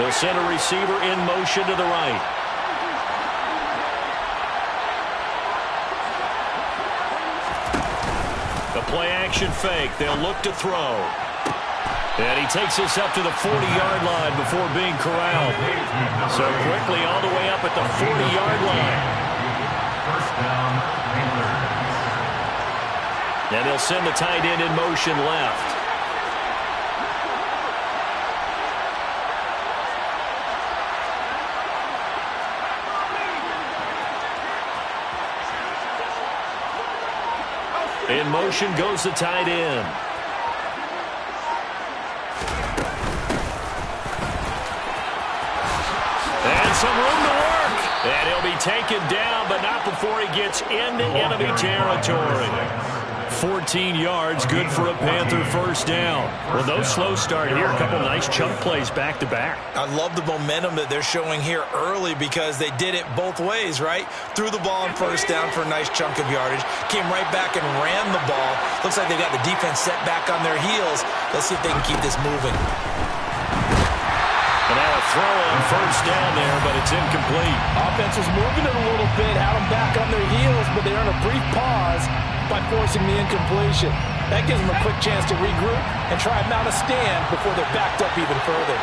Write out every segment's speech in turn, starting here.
They'll send a receiver in motion to the right. The play-action fake. They'll look to throw. And he takes this up to the 40-yard line before being corralled. So quickly all the way up at the 40-yard line. First down, Panthers. And they'll send the tight end in motion left. In motion goes the tight end. And some room to work. And he'll be taken down, but not before he gets into enemy territory. 14 yards, good for a Panther first down. Well, no slow start here. A couple nice chunk plays back-to-back. I love the momentum that they're showing here early because they did it both ways, right? Threw the ball on first down for a nice chunk of yardage. Came right back and ran the ball. Looks like they got the defense set back on their heels. Let's see if they can keep this moving. And now a throw on first down there, but it's incomplete. Offense was moving it a little bit, had them back on their heels, but they earned a brief pause by forcing the incompletion. That gives them a quick chance to regroup and try and mount a stand before they're backed up even further.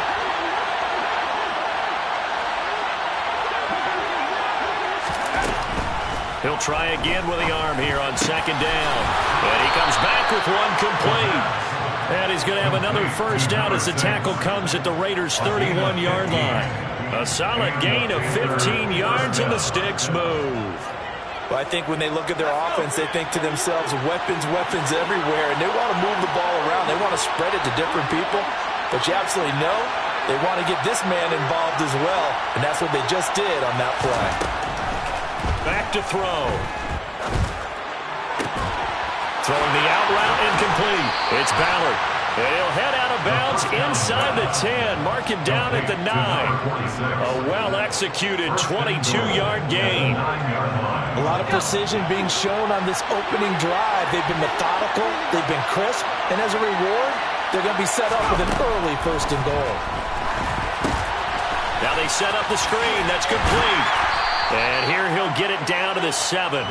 He'll try again with the arm here on second down. And he comes back with one complete. And he's going to have another first down as the tackle comes at the Raiders' 31-yard line. A solid gain of 15 yards and the sticks move. Well, I think when they look at their offense, they think to themselves, weapons, weapons everywhere, and they want to move the ball around. They want to spread it to different people. But you absolutely know they want to get this man involved as well, and that's what they just did on that play. Back to throw. Throwing the out route incomplete. It's Ballard. And he'll head out of bounds inside the 10. Mark him down at the 9. A well-executed 22-yard gain. A lot of precision being shown on this opening drive. They've been methodical. They've been crisp. And as a reward, they're going to be set up with an early first and goal. Now they set up the screen. That's complete. And here he'll get it down to the 7.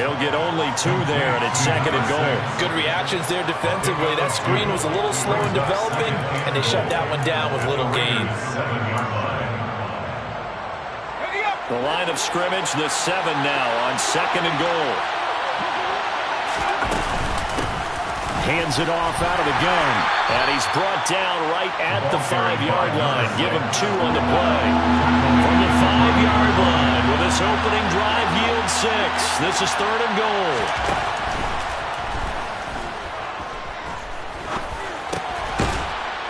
He'll get only 2 there, and it's second and goal. Good reactions there defensively. That screen was a little slow in developing, and they shut that one down with little gain. The line of scrimmage, the 7 now on second and goal. Hands it off out of the gun. And he's brought down right at the 5-yard line. Give him 2 on the play. From the 5-yard line, will this opening drive yield 6? This is third and goal.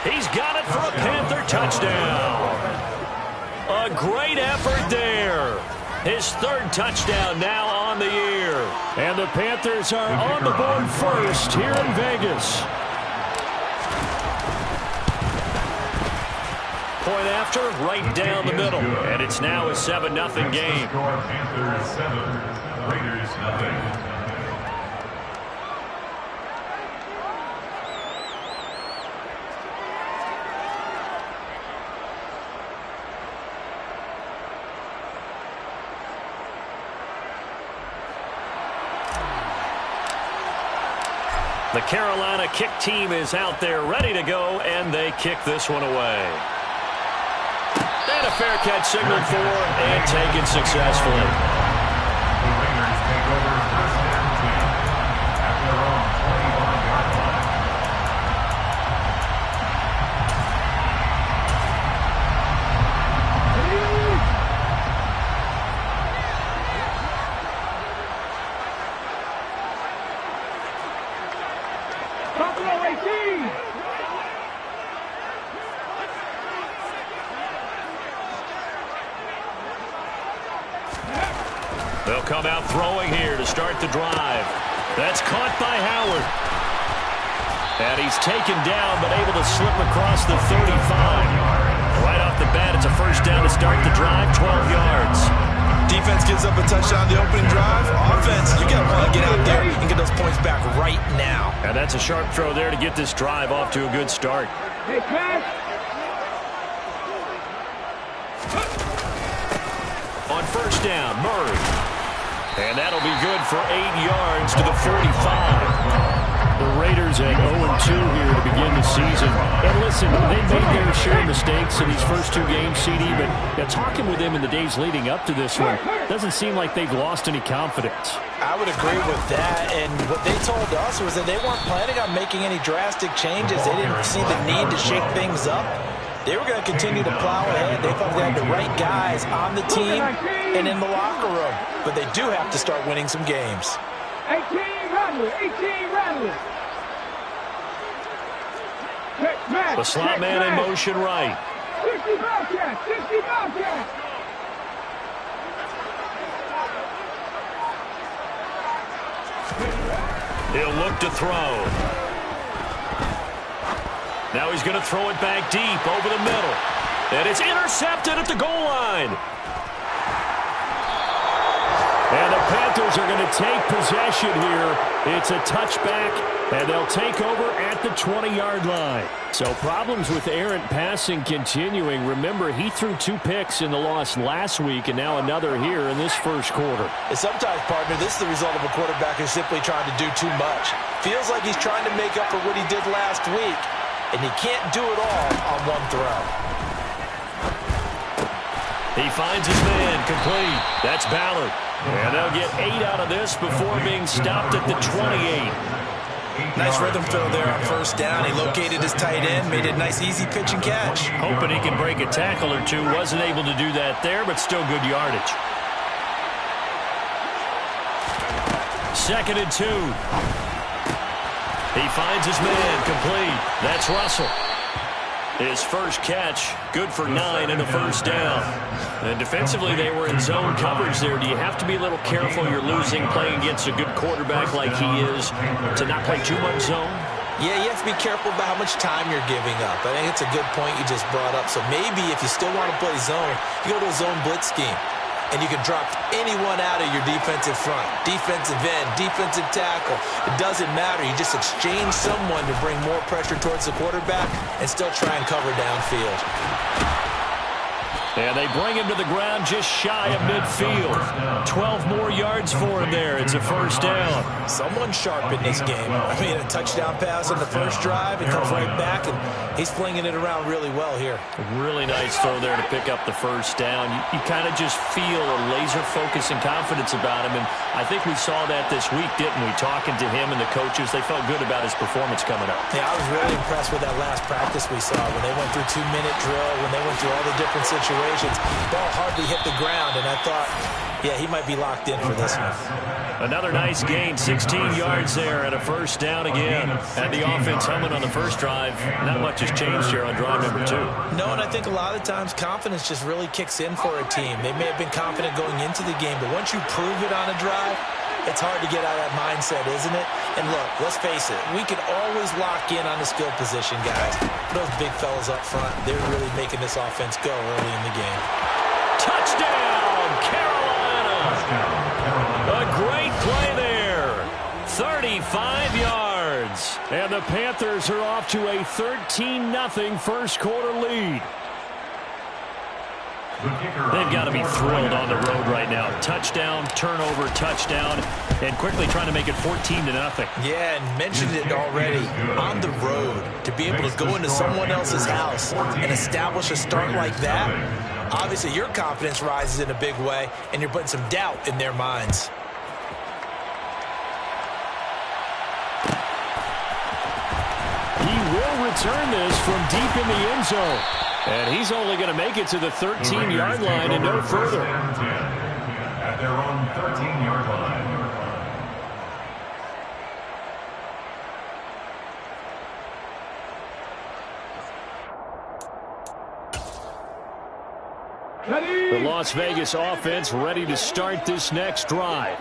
He's got it for a Panther touchdown. A great effort there. His third touchdown now on the year. And the Panthers are on the board first here in Vegas. Point after, right down the middle. And it's now a 7-0 game. Panthers 7, Raiders 0. The Carolina kick team is out there ready to go, and they kick this one away. And a fair catch signaled for and taken successfully. The Raiders take over first and 10 at their own 21-yard line. They'll come out throwing here to start the drive. That's caught by Howard. And he's taken down, but able to slip across the 35. Right off the bat, it's a first down to start the drive, 12 yards. Defense gives up a touchdown the opening drive. Offense, you got to want to get out there and get those points back right now. And that's a sharp throw there to get this drive off to a good start. Hey, Chris. first down. Murray. And that'll be good for 8 yards to the 45. The Raiders at 0-2 here to begin the season. And listen, they've made their share of mistakes in these first 2 games, CD, but talking with them in the days leading up to this one, doesn't seem like they've lost any confidence. I would agree with that, and what they told us was that they weren't planning on making any drastic changes. They didn't see the need to shake things up. They were going to continue to plow ahead. They thought they had the right guys on the team and in the locker room, but they do have to start winning some games. 18 Rattler. The slot man in motion right. 60 Bobcat. He'll look to throw. Now he's going to throw it back deep over the middle. And it's intercepted at the goal line. And the Panthers are going to take possession here. It's a touchback, and they'll take over at the 20-yard line. So problems with errant passing continuing. Remember, he threw 2 picks in the loss last week, and now another here in this first quarter. And sometimes, partner, this is the result of a quarterback who's simply trying to do too much. Feels like he's trying to make up for what he did last week, and he can't do it all on one throw. He finds his man complete. That's Ballard. And they'll get 8 out of this before being stopped at the 28. Nice rhythm throw there on first down. He located his tight end, made a nice easy pitch and catch. Hoping he can break a tackle or two. Wasn't able to do that there, but still good yardage. 2nd and 2. He finds his man complete. That's Russell. His first catch, good for 9 and a first down. And defensively, they were in zone coverage there. Do you have to be a little careful? You're losing playing against a good quarterback like he is to not play too much zone? Yeah, you have to be careful about how much time you're giving up. I think it's a good point you just brought up. So maybe if you still want to play zone, you go to a zone blitz scheme. And you can drop anyone out of your defensive front, defensive end, defensive tackle. It doesn't matter. You just exchange someone to bring more pressure towards the quarterback and still try and cover downfield. And they bring him to the ground just shy of midfield. 12 more yards for him there. It's a first down. Someone sharp in this game. I mean, a touchdown pass on the first drive. He comes right back, and he's flinging it around really well here. Really nice throw there to pick up the first down. You kind of just feel a laser focus and confidence about him, and I think we saw that this week, didn't we? Talking to him and the coaches, they felt good about his performance coming up. Yeah, I was really impressed with that last practice we saw when they went through 2-minute drill, when they went through all the different situations. Ball hardly hit the ground, and I thought, yeah, he might be locked in for this one. Another nice gain, 16 yards there and a first down again. And the offense humming on the first drive. Not much has changed here on drive number 2. No, and I think a lot of times confidence just really kicks in for a team. They may have been confident going into the game, but once you prove it on a drive, it's hard to get out of that mindset, isn't it? And look, let's face it, we can always lock in on the skill position, guys. Those big fellas up front, they're really making this offense go early in the game. Touchdown, Carolina! A great play there. 35 yards. And the Panthers are off to a 13-0 first quarter lead. They've got to be thrilled on the road right now. Touchdown, turnover, touchdown, and quickly trying to make it 14-0. Yeah, and mentioned it already. On the road, to be able to go into someone else's house and establish a start like that, obviously your confidence rises in a big way, and you're putting some doubt in their minds. He will return this from deep in the end zone. And he's only going to make it to the 13-yard line and no further. At their own 13-yard line. The Las Vegas offense ready to start this next drive.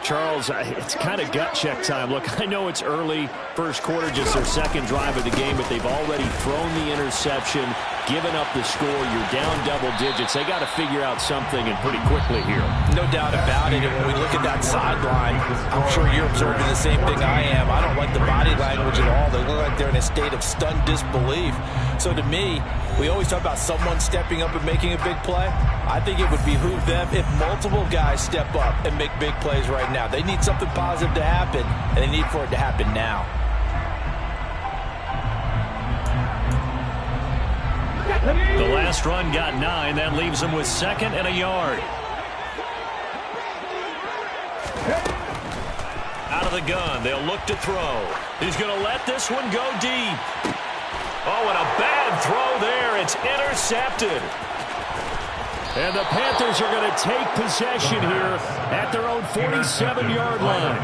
Charles, it's kind of gut check time. Look, I know it's early, first quarter, just their second drive of the game, but they've already thrown the interception, given up the score. You're down double digits. They got to figure out something, and pretty quickly here. No doubt about it. And when we look at that sideline, I'm sure you're observing the same thing I am. I don't like the body language at all. They look like they're in a state of stunned disbelief. So to me, we always talk about someone stepping up and making a big play. I think it would behoove them if multiple guys step up and make big plays right now. They need something positive to happen, and they need for it to happen now. The last run got 9. That leaves them with 2nd and a yard. Out of the gun. They'll look to throw. He's going to let this one go deep. Oh, and a bad throw there. It's intercepted. And the Panthers are going to take possession here at their own 47-yard line.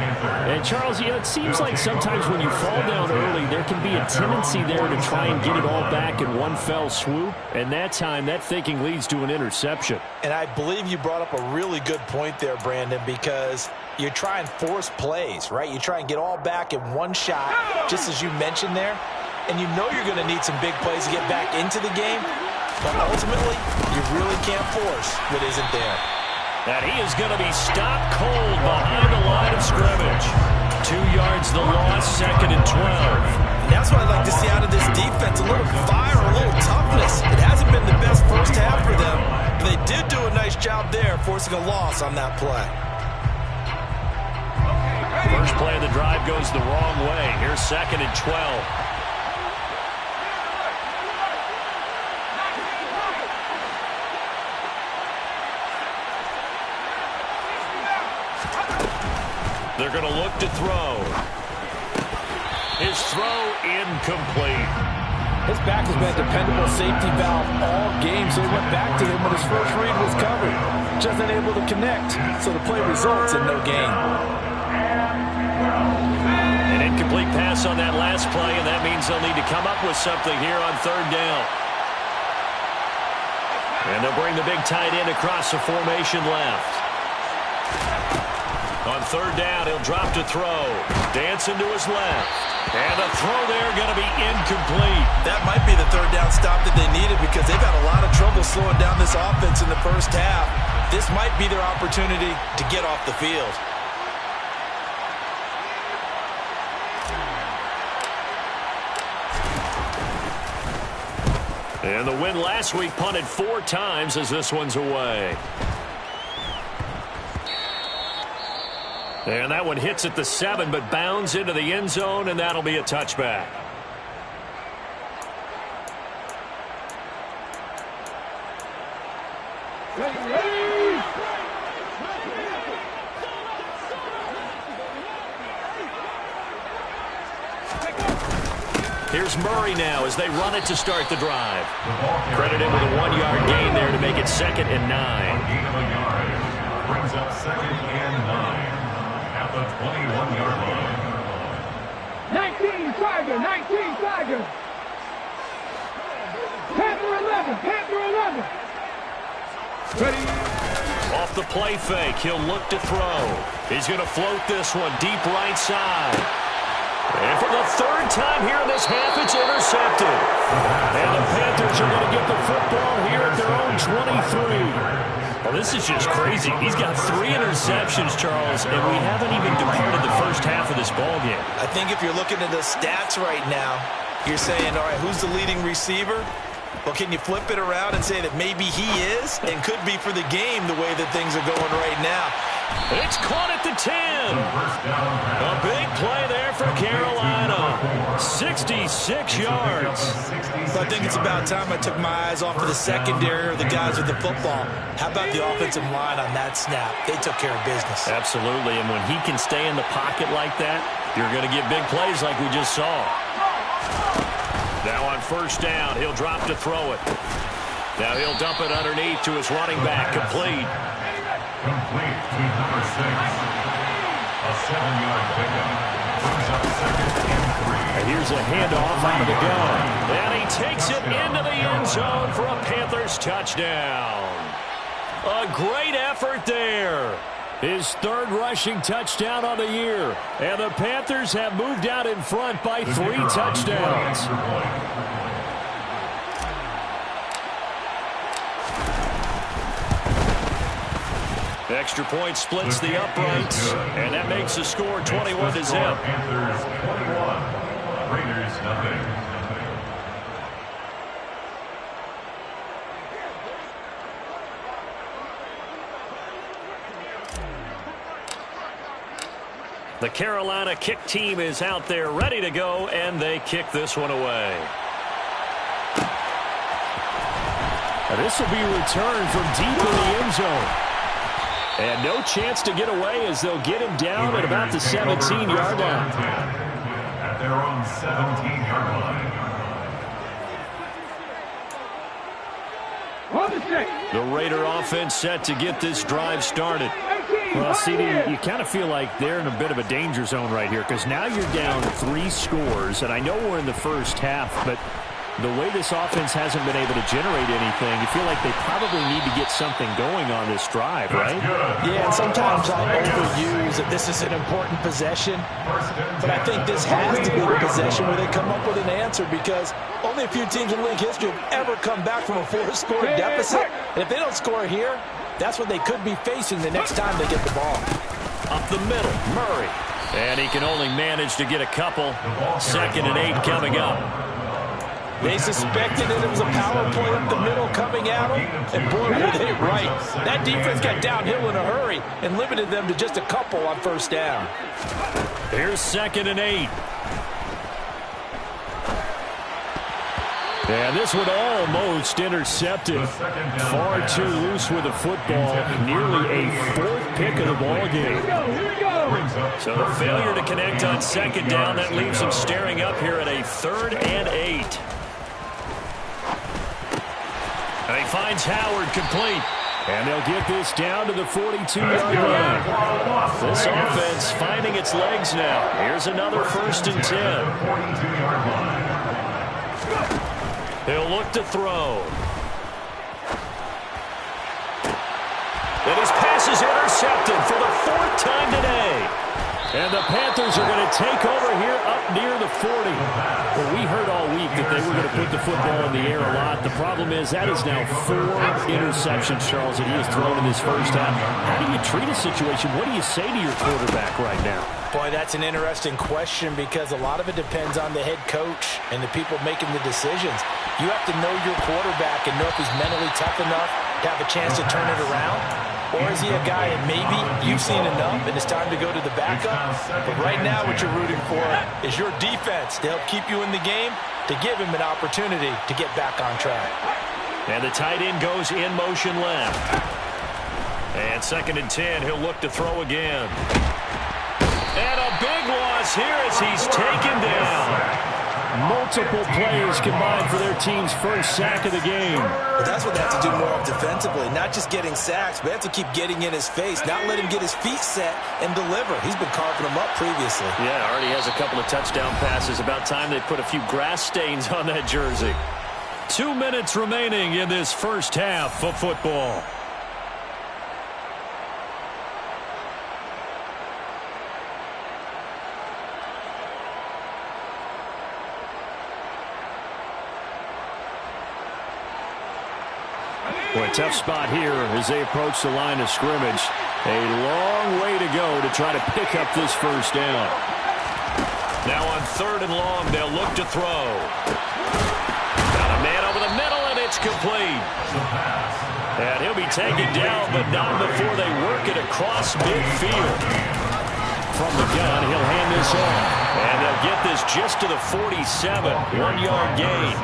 And, Charles, you know, it seems like sometimes when you fall down early, there can be a tendency there to try and get it all back in one fell swoop. And that time, that thinking leads to an interception. And I believe you brought up a really good point there, Brandon, because you try and force plays, right? You try and get all back in one shot, just as you mentioned there. And you know you're going to need some big plays to get back into the game. But ultimately, you really can't force what isn't there. And he is going to be stopped cold behind the line of scrimmage. 2 yards the loss, 2nd and 12. And that's what I'd like to see out of this defense, a little fire, a little toughness. It hasn't been the best first half for them, but they did do a nice job there, forcing a loss on that play. First play of the drive goes the wrong way. Here's 2nd and 12. They're going to look to throw. His throw incomplete. His back has been a dependable safety valve all game, so he went back to him when his first read was covered. Just unable to connect, so the play results in no gain. An incomplete pass on that last play, and that means they'll need to come up with something here on 3rd down. And they'll bring the big tight end across the formation left. On 3rd down, he'll drop to throw. Dancing to his left. And a throw there going to be incomplete. That might be the 3rd down stop that they needed because they've had a lot of trouble slowing down this offense in the first half. This might be their opportunity to get off the field. And the win last week punted 4 times as this one's away. And that one hits at the 7, but bounds into the end zone, and that'll be a touchback. Here's Murray now as they run it to start the drive. Credited with a 1-yard gain there to make it 2nd and 9. Gain of a yard brings up 2nd and 9. At the 21-yard line. 19 Tiger, 19 Tiger. Panther 11, Panther 11. Ready. Off the play fake, he'll look to throw. He's going to float this one deep right side. And for the 3rd time here in this half, it's intercepted. And the Panthers are going to get the football here at their own 23. Well, this is just crazy. He's got 3 interceptions, Charles, and we haven't even departed the first half of this ballgame. I think if you're looking at the stats right now, you're saying, all right, who's the leading receiver? Well, can you flip it around and say that maybe he is and could be for the game the way that things are going right now? It's caught at the 10. A big play there for Carolina. 66 yards. So I think it's about time I took my eyes off of the secondary or the guys with the football. How about the offensive line on that snap? They took care of business. Absolutely, and when he can stay in the pocket like that, you're going to get big plays like we just saw. Now on 1st down, he'll drop to throw it. Now he'll dump it underneath to his running back, complete. Complete to number 6. A 7-yard pickup. Brings up 2nd and 3. And here's a handoff out of the gun. And he takes it into the end zone for a Panthers touchdown. A great effort there. His 3rd rushing touchdown on the year. And the Panthers have moved out in front by 3 touchdowns. Extra point splits the uprights, and that makes the score 21-0. Panthers 21, Raiders The Carolina kick team is out there ready to go, and they kick this one away. This will be returned from deep in the end zone. And no chance to get away as they'll get him down at about the 17-yard line. At their own 17-yard line. The Raider offense set to get this drive started. Well, CD, you kind of feel like they're in a bit of a danger zone right here because now you're down 3 scores, and I know we're in the first half, but the way this offense hasn't been able to generate anything, you feel like they probably need to get something going on this drive, right? Yeah, and sometimes I overuse that this is an important possession, but I think this has to be the possession where they come up with an answer because only a few teams in league history have ever come back from a 4-score deficit, and if they don't score here, that's what they could be facing the next time they get the ball. Up the middle, Murray. And he can only manage to get a couple. 2nd and 8 coming up. They suspected that it was a power play up the middle coming at them, and boy, were they right. That defense got downhill in a hurry and limited them to just a couple on first down. Here's 2nd and 8. And this one almost intercepted. Far too loose with the football. Nearly a 4th pick of the ball game. So the failure to connect on 2nd down, that leaves him staring up here at a 3rd and 8. And he finds Howard complete. And they'll get this down to the 42-yard line. This offense finding its legs now. Here's another 1st and 10. 42-yard line. He'll look to throw. And his pass is intercepted for the 4th time today. And the Panthers are going to take over here up near the 40. Well, we heard all week that they were going to put the football in the air a lot. The problem is that is now 4 interceptions, Charles, that he has thrown in this first half. How do you treat a situation? What do you say to your quarterback right now? Boy, that's an interesting question because a lot of it depends on the head coach and the people making the decisions. You have to know your quarterback and know if he's mentally tough enough to have a chance to turn it around. Or is he a guy that maybe you've seen enough and it's time to go to the backup? But right now what you're rooting for is your defense to help keep you in the game, to give him an opportunity to get back on track. And the tight end goes in motion left. And 2nd and 10, he'll look to throw again. And a big loss here as he's taken down. Multiple players combined for their team's first sack of the game. But that's what they have to do more of defensively. Not just getting sacks, but they have to keep getting in his face, not let him get his feet set and deliver. He's been carving them up previously. Yeah, already has a couple of touchdown passes. About time they put a few grass stains on that jersey. 2 minutes remaining in this first half of football. Well, a tough spot here as they approach the line of scrimmage. A long way to go to try to pick up this first down. Now on 3rd and long, they'll look to throw. Got a man over the middle, and it's complete. And he'll be taken down, but not before they work it across midfield. From the gun, he'll hand this off. And they'll get this just to the 47. 1-yard gain.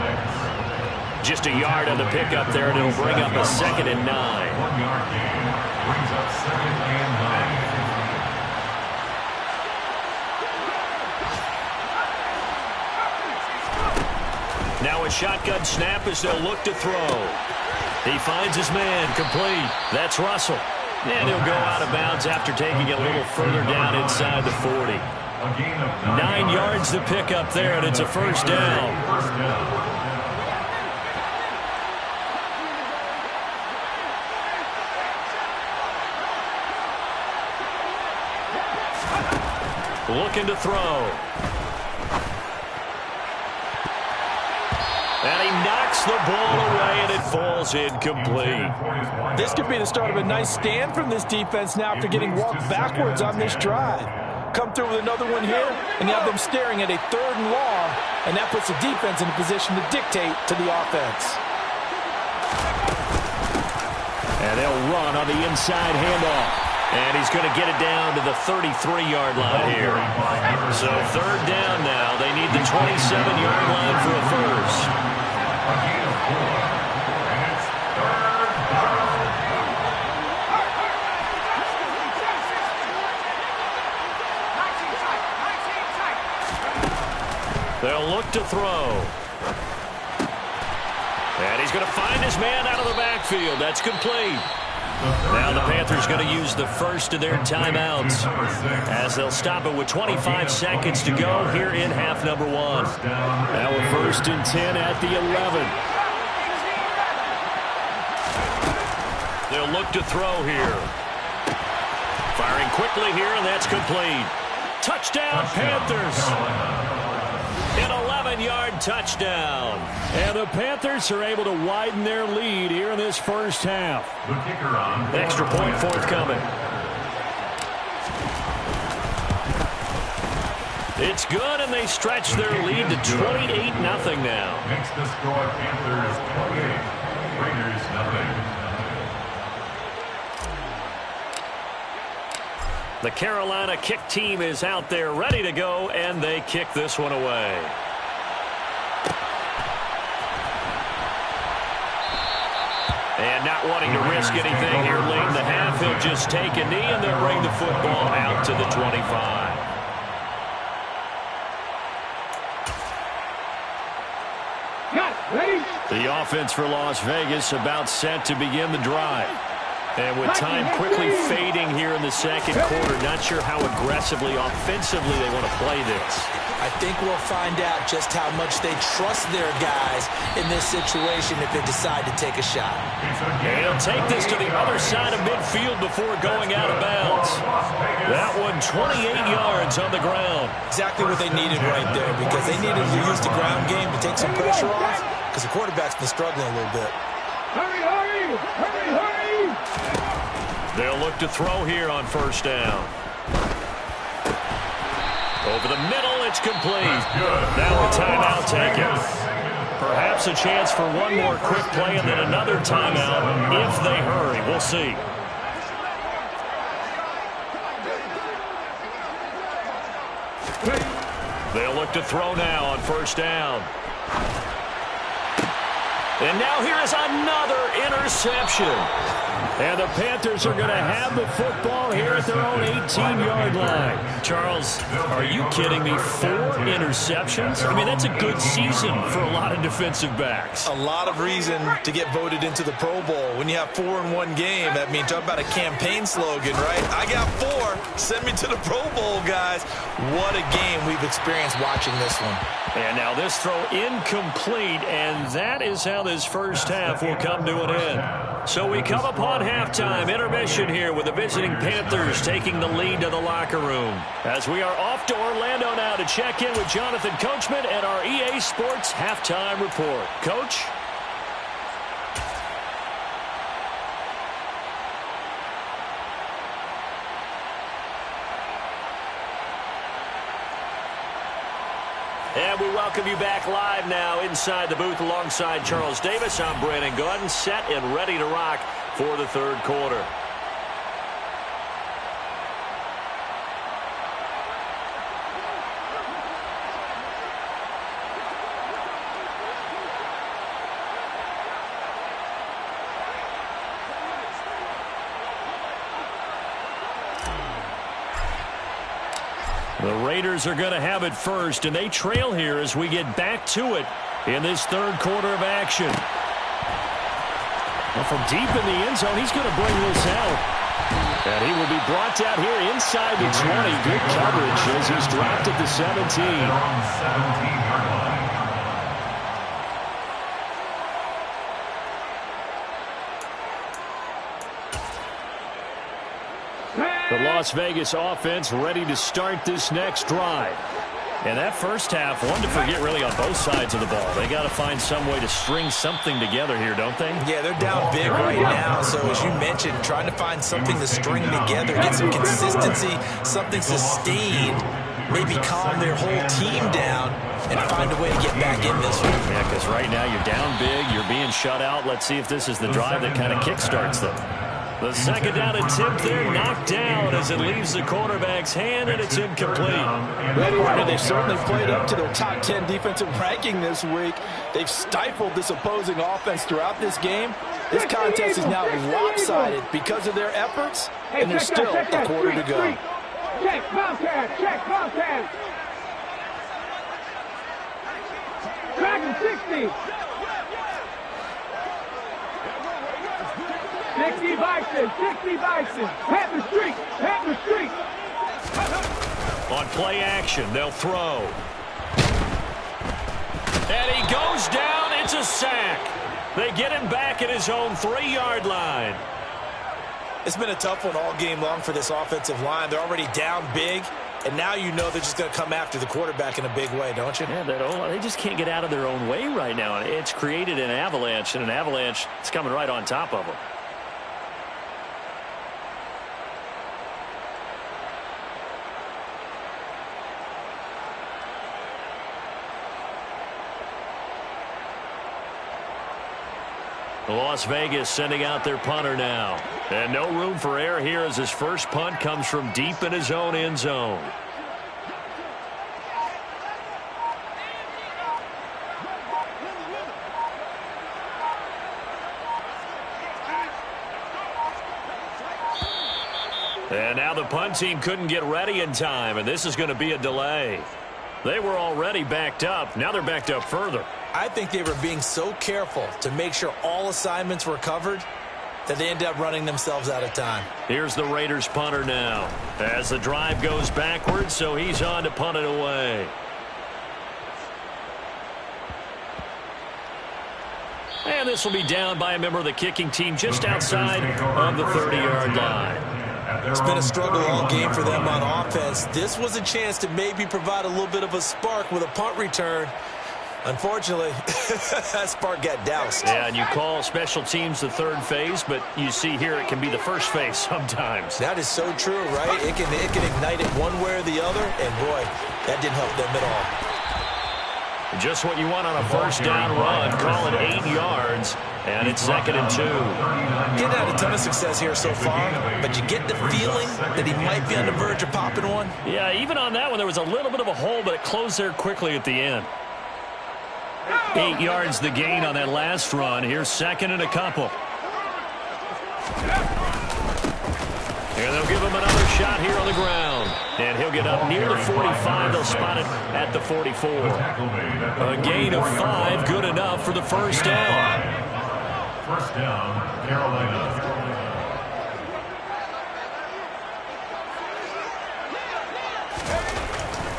Just a yard on the pickup there, and it'll bring up a 2nd and 9. 1-yard gain brings up 2nd and 9. Now a shotgun snap as they'll look to throw. He finds his man, complete. That's Russell. And he'll go out of bounds after taking it a little further down inside the 40. 9 yards to pick up there, and it's a first down. Looking to throw. And he knocks the ball away, and it falls incomplete. This could be the start of a nice stand from this defense now after getting walked backwards on this drive. Come through with another one here, and you have them staring at a 3rd and long and that puts the defense in a position to dictate to the offense. And they'll run on the inside handoff. And he's going to get it down to the 33-yard line here. So third down now. They need the 27-yard line for a first. And it's third down. They'll look to throw. And he's going to find his man out of the backfield. That's complete. Now the Panthers going to use the first of their timeouts as they'll stop it with 25 seconds to go here in half number one. Now a 1st and 10 at the 11. They'll look to throw here. Firing quickly here, and that's complete. Touchdown, Panthers. An 11-yard touchdown. And the Panthers are able to widen their lead here in this first half. The kicker on. Extra point forthcoming. It's good, and they stretch their lead to 28-0 now. Makes the score Panthers 28, Raiders nothing. The Carolina kick team is out there ready to go, and they kick this one away. And not wanting to risk anything here late in the half, he'll just take a knee and they'll bring the football out to the 25. The offense for Las Vegas about set to begin the drive. And with time quickly fading here in the second quarter, not sure how aggressively, offensively they want to play this. I think we'll find out just how much they trust their guys in this situation if they decide to take a shot. And he'll take this to the other side of midfield before going out of bounds. That one 28 yards on the ground. Exactly what they needed right there, because they needed to use the ground game to take some pressure off, because the quarterback's been struggling a little bit. Hurry, hurry! Hurry, hurry! They'll look to throw here on first down. Over the middle, it's complete. Now a timeout taken. Perhaps a chance for one more quick play and then another timeout if they hurry. We'll see. They'll look to throw now on first down. And now here is another interception. And the Panthers are going to have the football here at their own 18-yard line. Charles, are you kidding me? 4 interceptions? I mean, that's a good season for a lot of defensive backs. A lot of reason to get voted into the Pro Bowl. When you have 4 in one game, that means talk about a campaign slogan, right? I got 4. Send me to the Pro Bowl, guys. What a game we've experienced watching this one. And now this throw incomplete, and that is how this first half will come to an end. So we come upon halftime intermission here with the visiting Panthers taking the lead to the locker room. As we are off to Orlando now to check in with Jonathan Coachman and our EA Sports halftime report. Coach? And we welcome you back live now inside the booth alongside Charles Davis. I'm Brandon Gordon, set and ready to rock for the third quarter. The Raiders are going to have it first, and they trail here as we get back to it in this third quarter of action. Well, from deep in the end zone, he's going to bring this out. And he will be brought down here inside the 20. Good coverage as he's dropped at the 17. The Las Vegas offense ready to start this next drive. And that first half, one to forget really on both sides of the ball. They got to find some way to string something together here, don't they? Yeah, they're down big right now. So as you mentioned, trying to find something to string together, get some consistency, something sustained, maybe calm their whole team down and find a way to get back in this one. Yeah, because right now you're down big, you're being shut out. Let's see if this is the drive that kind of kickstarts them. The second down attempt there knocked down as it leaves the quarterback's hand, and it's incomplete. Well, partner, they've certainly played up to their top 10 defensive ranking this week. They've stifled this opposing offense throughout this game. This contest is now lopsided because of their efforts, and there's still a quarter to go. Check, Bobcat, check, Bobcat. Dragon 60. 60 Bison, 60 Bison. Panther Street, Panther Street. On play action, they'll throw. And he goes down. It's a sack. They get him back at his own 3-yard line. It's been a tough one all game long for this offensive line. They're already down big, and now you know they're just going to come after the quarterback in a big way, don't you? Yeah, they just can't get out of their own way right now. It's created an avalanche, and an avalanche is coming right on top of them. Las Vegas sending out their punter now. And no room for error here as his first punt comes from deep in his own end zone. And now the punt team couldn't get ready in time, and this is going to be a delay. They were already backed up. Now they're backed up further. I think they were being so careful to make sure all assignments were covered that they ended up running themselves out of time. Here's the Raiders punter now as the drive goes backwards, so he's on to punt it away. And this will be down by a member of the kicking team just outside of the 30-yard line. It's been a struggle all game for them on offense. This was a chance to maybe provide a little bit of a spark with a punt return. Unfortunately, that spark got doused. Yeah, and you call special teams the third phase, but you see here it can be the first phase sometimes. That is so true, right? It can ignite it one way or the other, and boy, that didn't help them at all. Just what you want on a first down run. Call it 8 yards, and it's 2nd and 2. Getting had a ton of success here so far, but you get the feeling that he might be on the verge of popping one. Yeah, even on that one, there was a little bit of a hole, but it closed there quickly at the end. 8 yards the gain on that last run. Here's 2nd and a couple. And they'll give him another shot here on the ground. And he'll get up near the 45. They'll spot it at the 44. A gain of 5, good enough for the first down. First down, Carolina.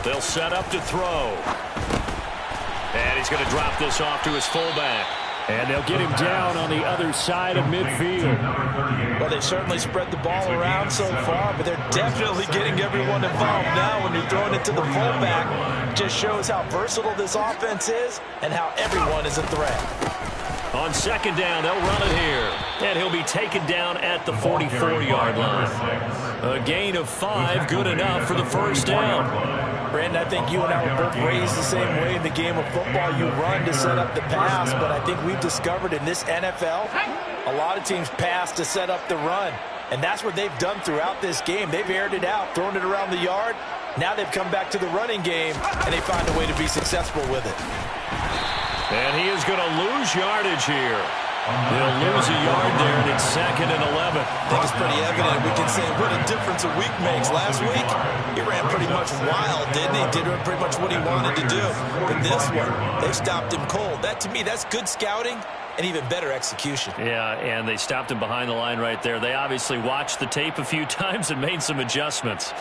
They'll set up to throw. And he's going to drop this off to his fullback. And they'll get him down on the other side of midfield. Well, they've certainly spread the ball around so far, but they're definitely getting everyone involved now when you're throwing it to the fullback. Just shows how versatile this offense is and how everyone is a threat. On 2nd down, they'll run it here. And he'll be taken down at the 44-yard line. A gain of 5, good enough for the first down. Brandon, I think you and I were both raised the same way in the game of football. You run to set up the pass, but I think we've discovered in this NFL, a lot of teams pass to set up the run. And that's what they've done throughout this game. They've aired it out, thrown it around the yard. Now they've come back to the running game, and they find a way to be successful with it. And he is going to lose yardage here. They'll lose a yard there, and it's 2nd and 11. I think it's pretty evident. We can say what a difference a week makes. Last week, he ran pretty much wild, didn't he? Did pretty much what he wanted to do. But this one, they stopped him cold. That, to me, that's good scouting and even better execution. Yeah, and they stopped him behind the line right there. They obviously watched the tape a few times and made some adjustments.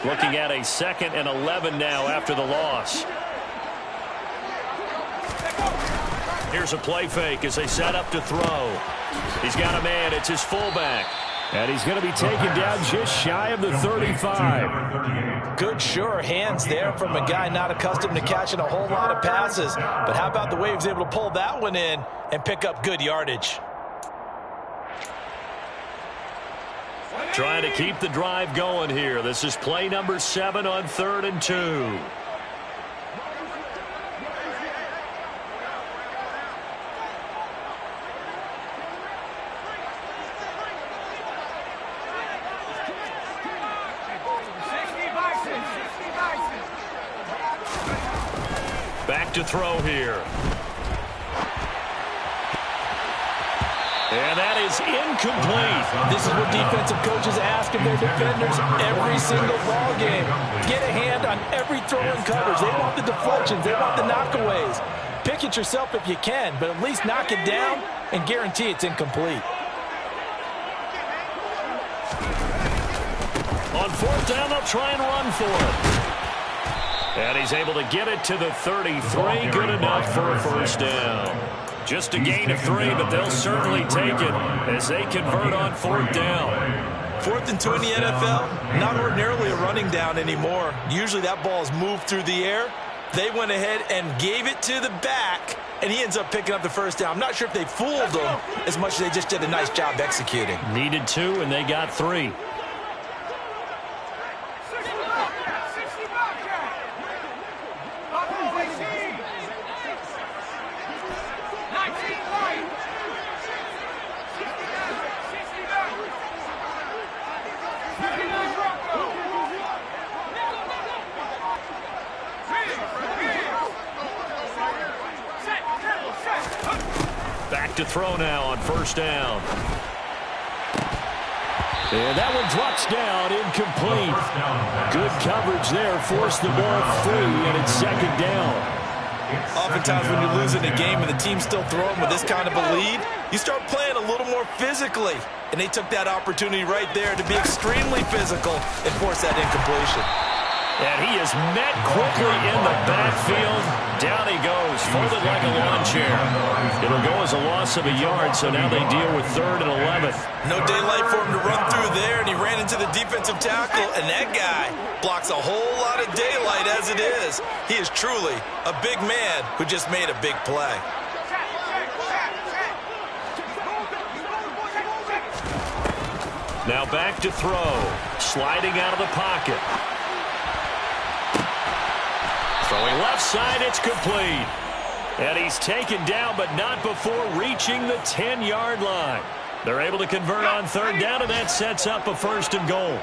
Looking at a 2nd and 11 now after the loss. Here's a play fake as they set up to throw. He's got a man. It's his fullback. And he's going to be taken down just shy of the 35. Good, sure hands there from a guy not accustomed to catching a whole lot of passes. But how about the way he was able to pull that one in and pick up good yardage? Trying to keep the drive going here. This is play number 7 on 3rd and 2. Back to throw here. And that is incomplete. This is what defensive coaches ask of their defenders every single ball game. Get a hand on every throw and coverage. They want the deflections. They want the knockaways. Pick it yourself if you can, but at least knock it down and guarantee it's incomplete. On 4th down, they'll try and run for it. And he's able to get it to the 33. Good enough for a first down. Just a gain of 3, but they'll certainly take it as they convert on 4th down. 4th and 2 in the NFL, not ordinarily a running down anymore. Usually that ball is moved through the air. They went ahead and gave it to the back, and he ends up picking up the first down. I'm not sure if they fooled him as much as they just did a nice job executing. Needed 2, and they got 3. To throw now on 1st down. And that one drops down, incomplete. Good coverage there, forced the ball free, and it's 2nd down. Oftentimes when you're losing a game and the team's still throwing with this kind of a lead, you start playing a little more physically. And they took that opportunity right there to be extremely physical and force that incompletion. And he is met quickly in the backfield. Down he goes, folded like a lawn chair. It'll go as a loss of a yard, so now they deal with 3rd and 11. No daylight for him to run through there, and he ran into the defensive tackle, and that guy blocks a whole lot of daylight as it is. He is truly a big man who just made a big play. Now back to throw. Sliding out of the pocket. Throwing left side, it's complete. And he's taken down, but not before reaching the 10-yard line. They're able to convert on 3rd down, and that sets up a 1st and goal.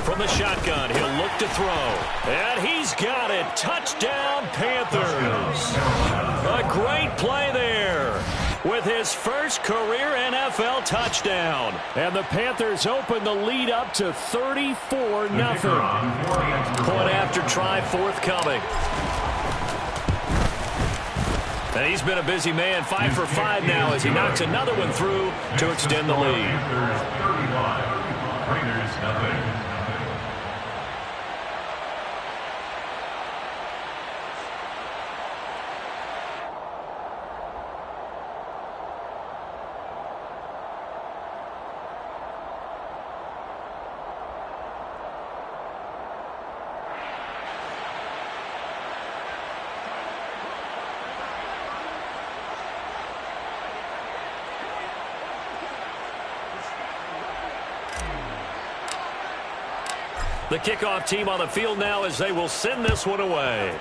From the shotgun, he'll look to throw. And he's got it. Touchdown, Panthers. A great play there with his first career NFL touchdown. And the Panthers open the lead up to 34-0. Point after try forthcoming. And he's been a busy man, 5 for 5 now as he knocks another one through to extend the lead. Raiders nothing. The kickoff team on the field now as they will send this one away.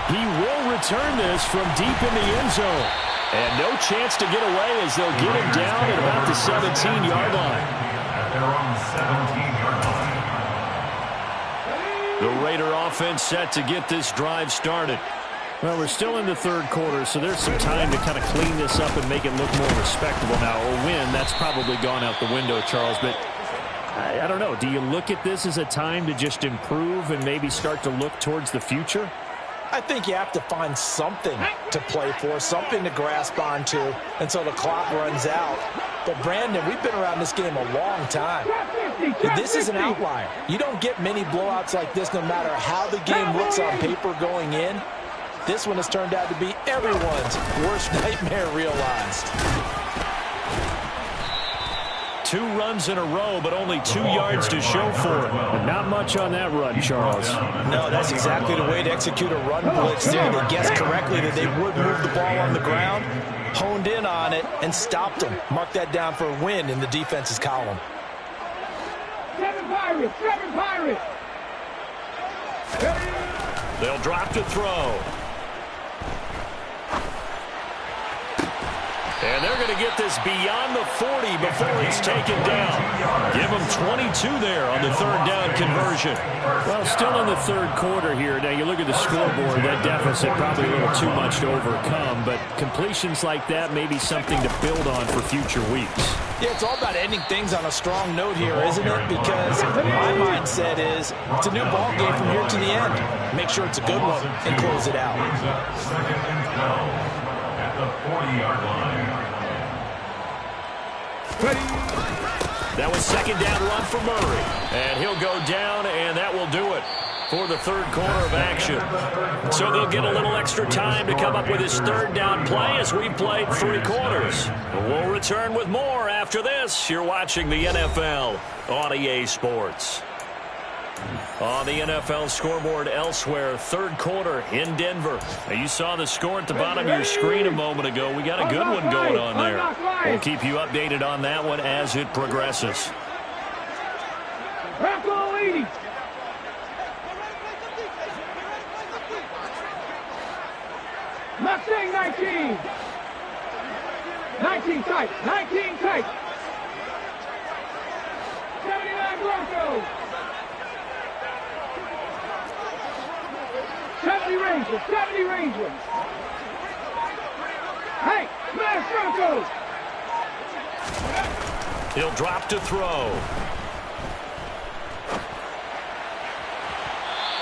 He will return this from deep in the end zone. And no chance to get away as they'll get him down at about the 17-yard line. At their own 17-yard line. The Raider offense set to get this drive started. Well, we're still in the 3rd quarter, so there's some time to kind of clean this up and make it look more respectable. Now, a win, that's probably gone out the window, Charles, but I don't know. Do you look at this as a time to just improve and maybe start to look towards the future? I think you have to find something to play for, something to grasp onto until the clock runs out. But, Brandon, we've been around this game a long time. This is an outlier. You don't get many blowouts like this no matter how the game looks on paper going in. This one has turned out to be everyone's worst nightmare realized. 2 runs in a row, but only 2 yards to show for it. And not much on that run, Charles. No, that's exactly the way to execute a run blitz there. They guessed correctly that they would move the ball on the ground, honed in on it, and stopped them. Mark that down for a win in the defense's column. 7 Pirates, 7 Pirates. They'll drop to throw. And they're going to get this beyond the 40 before it's taken down. Give them 22 there on the 3rd down conversion. Well, still in the 3rd quarter here. Now, you look at the scoreboard, that deficit probably a little too much to overcome, but completions like that may be something to build on for future weeks. Yeah, it's all about ending things on a strong note here, isn't it? Because my mindset is it's a new ball game from here to the end. Make sure it's a good one and close it out. 2nd and 12 at the 40-yard line. That was 2nd down run for Murray. And he'll go down, and that will do it for the 3rd quarter of action. So they'll get a little extra time to come up with his 3rd down play as we played 3 quarters. We'll return with more after this. You're watching the NFL on EA Sports. On the NFL scoreboard elsewhere, 3rd quarter in Denver. Now, you saw the score at the bottom of your screen a moment ago. We got a good one going on there. We'll keep you updated on that one as it progresses. Bronco leading. Mustang 19. 19 tight. 19 tight. 79 Broncos. 70 Rangers. 70 Rangers. Hey, smash Broncos. He'll drop to throw.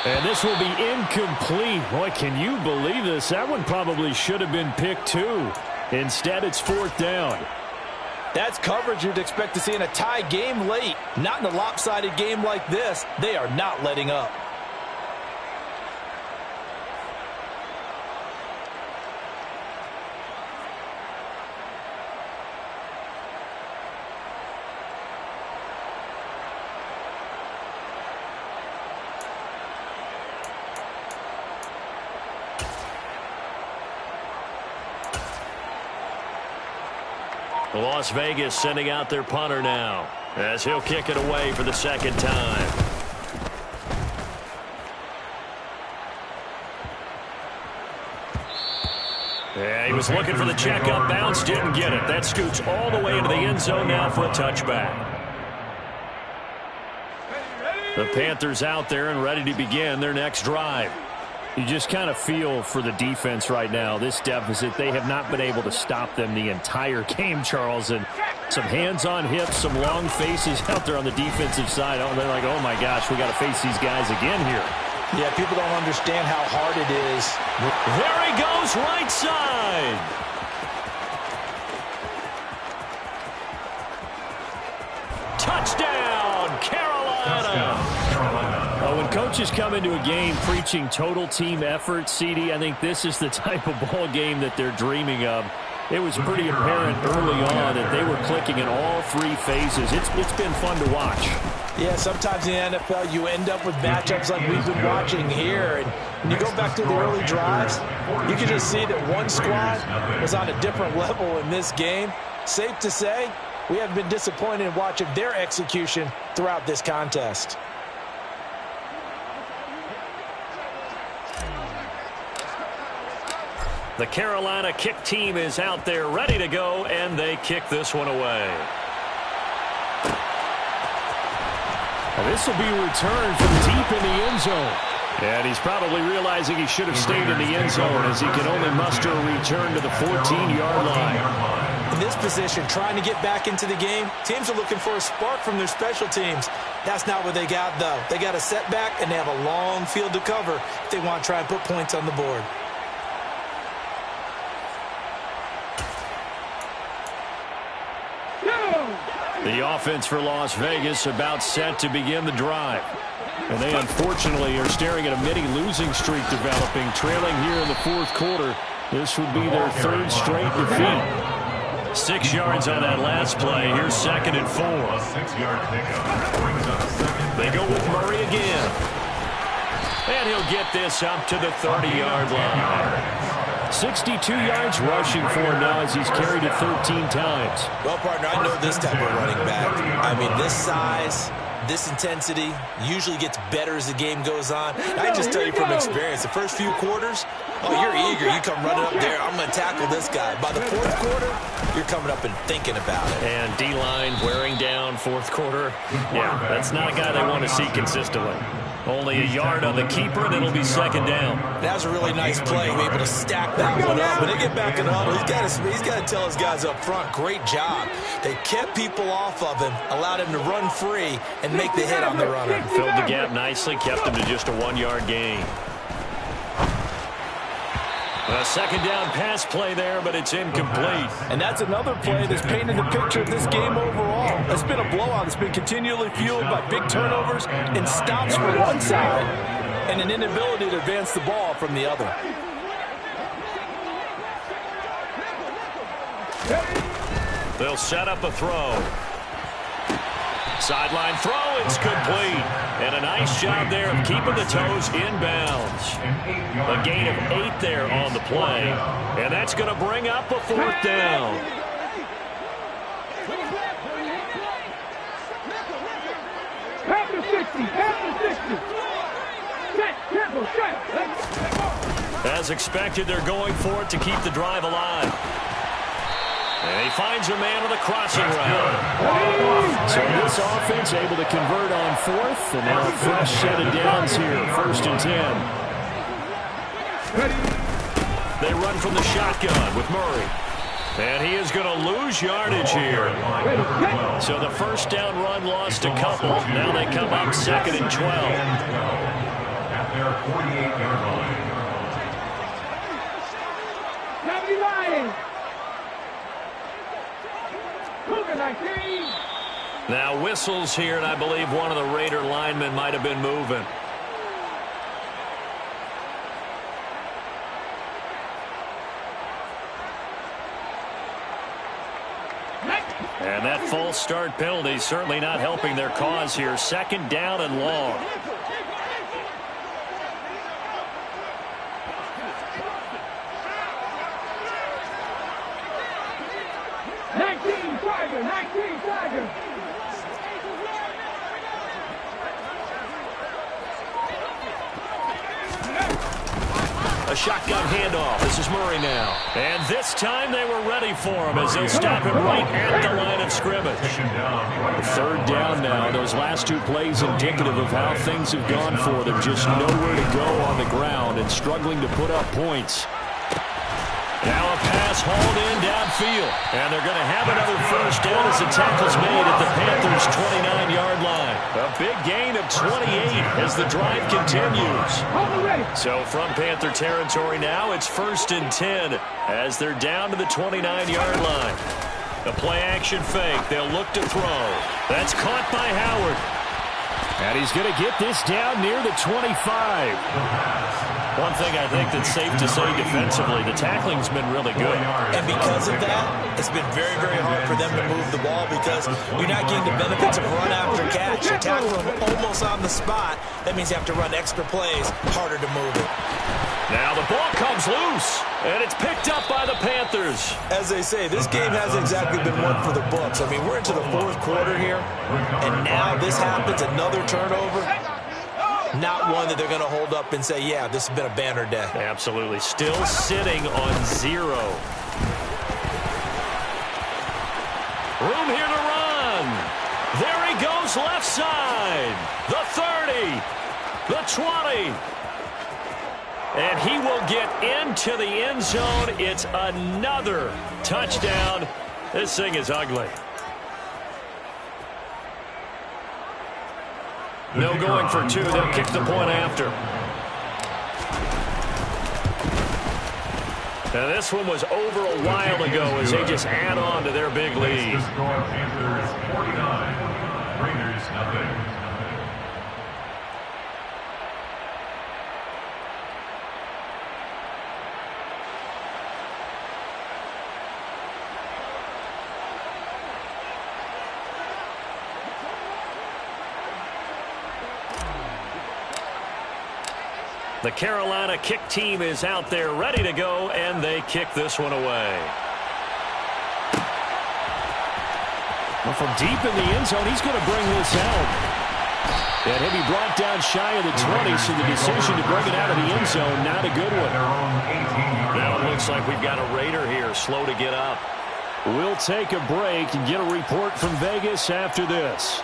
And this will be incomplete. Boy, can you believe this? That one probably should have been picked too. Instead, it's 4th down. That's coverage you'd expect to see in a tie game late. Not in a lopsided game like this. They are not letting up. Las Vegas sending out their punter now as he'll kick it away for the 2nd time. Yeah, he was looking for the checkup bounce, didn't get it. That scoots all the way into the end zone now for a touchback. The Panthers out there and ready to begin their next drive. You just kind of feel for the defense right now, this deficit. They have not been able to stop them the entire game, Charles. And some hands on hips, some long faces out there on the defensive side. Oh, they're like, oh, my gosh, we got to face these guys again here. Yeah, people don't understand how hard it is. There he goes, right side. Touchdown, Carolina. When coaches come into a game preaching total team effort, CD, I think this is the type of ball game that they're dreaming of. It was pretty apparent early on that they were clicking in all 3 phases. It's been fun to watch. Yeah, sometimes in the NFL you end up with matchups like we've been watching here. And when you go back to the early drives, you can just see that one squad was on a different level in this game. Safe to say, we have been disappointed in watching their execution throughout this contest. The Carolina kick team is out there ready to go, and they kick this one away. Well, this will be returned from deep in the end zone. And he's probably realizing he should have stayed in the end zone as he can only muster a return to the 14-yard line. In this position, trying to get back into the game, teams are looking for a spark from their special teams. That's not what they got, though. They got a setback, and they have a long field to cover if they want to try and put points on the board. The offense for Las Vegas about set to begin the drive. And they unfortunately are staring at a mini losing streak developing, trailing here in the 4th quarter. This would be their 3rd straight defeat. 6 yards on that last play. Here's 2nd and 4. A 6-yard pickup brings up 2nd. They go with Murray again. And he'll get this up to the 30-yard line. 62 yards rushing for him now as he's carried it 13 times. Well, partner, I know this type of running back. I mean, this size, this intensity usually gets better as the game goes on. I can just tell you from experience, the first few quarters, oh, you're eager. You come running up there, I'm going to tackle this guy. By the 4th quarter, you're coming up and thinking about it. And D-line wearing down 4th quarter. Yeah, that's not a guy they want to see consistently. Only a yard on the keeper, and it'll be 2nd down. That was a really nice play. He was able to stack that one up. When they get back in the huddle, he's got to tell his guys up front, great job. They kept people off of him, allowed him to run free, and make the hit on the runner. Filled the gap nicely, kept him to just a 1-yard gain. A 2nd down pass play there, but it's incomplete. And that's another play that's painted the picture of this game overall. It's been a blowout. It's been continually fueled by big turnovers and stops from one side and an inability to advance the ball from the other. They'll set up a throw. Sideline throw, it's complete. And a nice job there of keeping the toes inbounds. A gain of 8 there on the play. And that's going to bring up a 4th down. After 60, after 60. Set, tempo, set. As expected, they're going for it to keep the drive alive. And he finds a man with a crossing route. So this offense able to convert on 4th, and now a fresh set of downs here, 1st and 10. They run from the shotgun with Murray. And he is going to lose yardage here. So the 1st down run lost a couple. Now they come up 2nd and 12. At their 48-yard line. 79. Cougar 19. Now whistles here, and I believe one of the Raider linemen might have been moving. And that false start penalty certainly not helping their cause here. 2nd down and long. A shotgun handoff. This is Murray now. And this time they were ready for him as they stop him right at the line of scrimmage. 3rd down now. Those last 2 plays indicative of how things have gone for them. Just nowhere to go on the ground and struggling to put up points. Now a pass hauled in downfield. And they're going to have another 1st down as the tackle's made at the Panthers' 29-yard line. A big gain of 28 as the drive continues. So from Panther territory now, it's 1st and 10 as they're down to the 29-yard line. The play-action fake. They'll look to throw. That's caught by Howard. And he's going to get this down near the 25. One thing I think that's safe to say defensively, the tackling's been really good. And because of that, it's been very, very hard for them to move the ball because you're not getting the benefits of run after catch. You tackle them almost on the spot. That means you have to run extra plays, harder to move it. Now the ball comes loose, and it's picked up by the Panthers. As they say, this game hasn't exactly been one for the books. I mean, we're into the 4th quarter here, and now this happens, another turnover. Not one that they're going to hold up and say, yeah, this has been a banner day. Absolutely. Still sitting on 0. Room here to run. There he goes left side. The 30. The 20. And he will get into the end zone. It's another touchdown. This thing is ugly. No going for 2. They'll kick the point after. Now this one was over a while ago as they just add on to their big lead. Panthers 49, Raiders nothing. The Carolina kick team is out there ready to go, and they kick this one away. Well, from deep in the end zone, he's going to bring this out. And he'll be brought down shy of the 20, so the decision to bring it out of the end zone, not a good one. Now it looks like we've got a Raider here, slow to get up. We'll take a break and get a report from Vegas after this.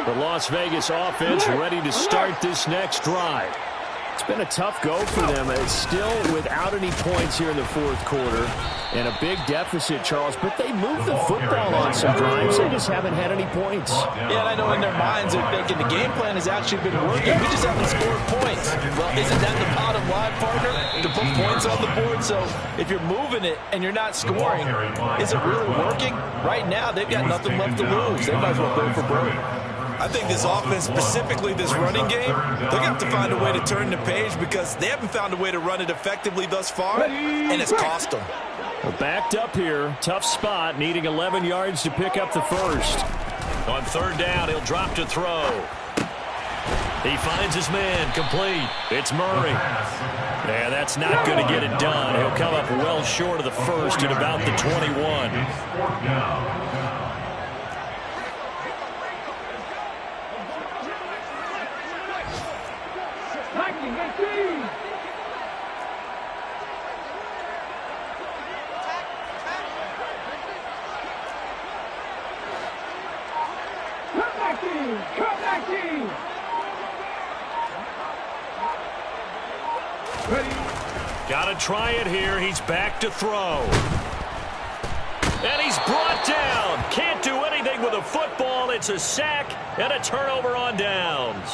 The Las Vegas offense ready to start this next drive. It's been a tough go for them. It's still without any points here in the fourth quarter. And a big deficit, Charles. But they moved the football on some drives. They just haven't had any points. Yeah, and I know in their minds they're thinking the game plan has actually been working. We just haven't scored points. Well, isn't that the bottom line, partner? To put points on the board? So if you're moving it and you're not scoring, is it really working? Right now, they've got nothing left to lose. They might as well go for broke. I think this offense, specifically this running game, they're going to have to find a way to turn the page because they haven't found a way to run it effectively thus far, and it's cost them. We're backed up here. Tough spot, needing 11 yards to pick up the first. On third down, he'll drop to throw. He finds his man, complete. It's Murray. Yeah, that's not going to get it done. He'll come up well short of the first at about the 21. Got to try it here. He's back to throw. And he's brought down. Can't do anything with a football. It's a sack and a turnover on downs.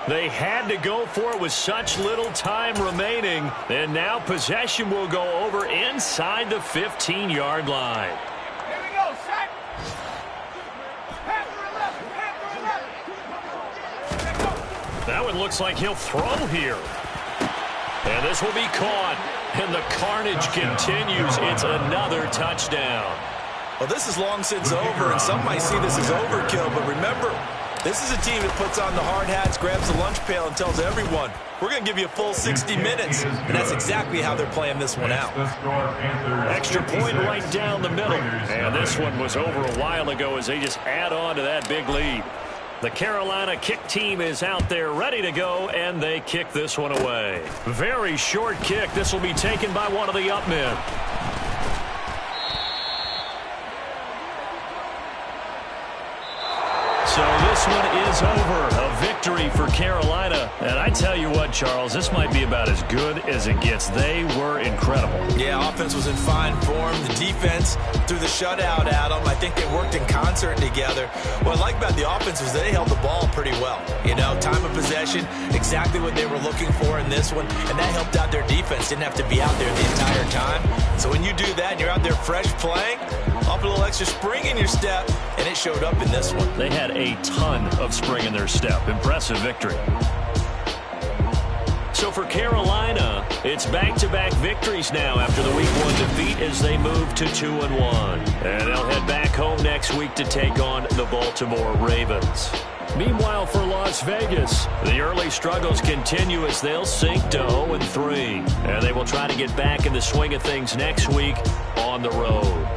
They had to go for it with such little time remaining. And now possession will go over inside the 15-yard line. Here we go, sack. That one looks like he'll throw here. And this will be caught. And the carnage continues. It's another touchdown. Well, this is long since over, and some might see this as overkill. But remember, this is a team that puts on the hard hats, grabs the lunch pail, and tells everyone, we're going to give you a full 60 minutes. And that's exactly how they're playing this one out. Extra point right down the middle. And this one was over a while ago as they just add on to that big lead. The Carolina kick team is out there ready to go, and they kick this one away. Very short kick. This will be taken by one of the up men. So this one is over. A victory for Carolina. And I tell you what, Charles, this might be about as good as it gets. They were incredible. Yeah, offense was in fine form. The defense threw the shutout at them. I think they worked in concert together. What I like about the offense was they held the ball pretty well. You know, time of possession, exactly what they were looking for in this one. And that helped out their defense. Didn't have to be out there the entire time. So when you do that and you're out there fresh playing, up a little extra spring in your step, and it showed up in this one. They had a ton of spring in their step. Impressive victory. So for Carolina, it's back-to-back victories now after the Week 1 defeat as they move to 2-1. And they'll head back home next week to take on the Baltimore Ravens. Meanwhile, for Las Vegas, the early struggles continue as they'll sink to 0-3. And they will try to get back in the swing of things next week on the road.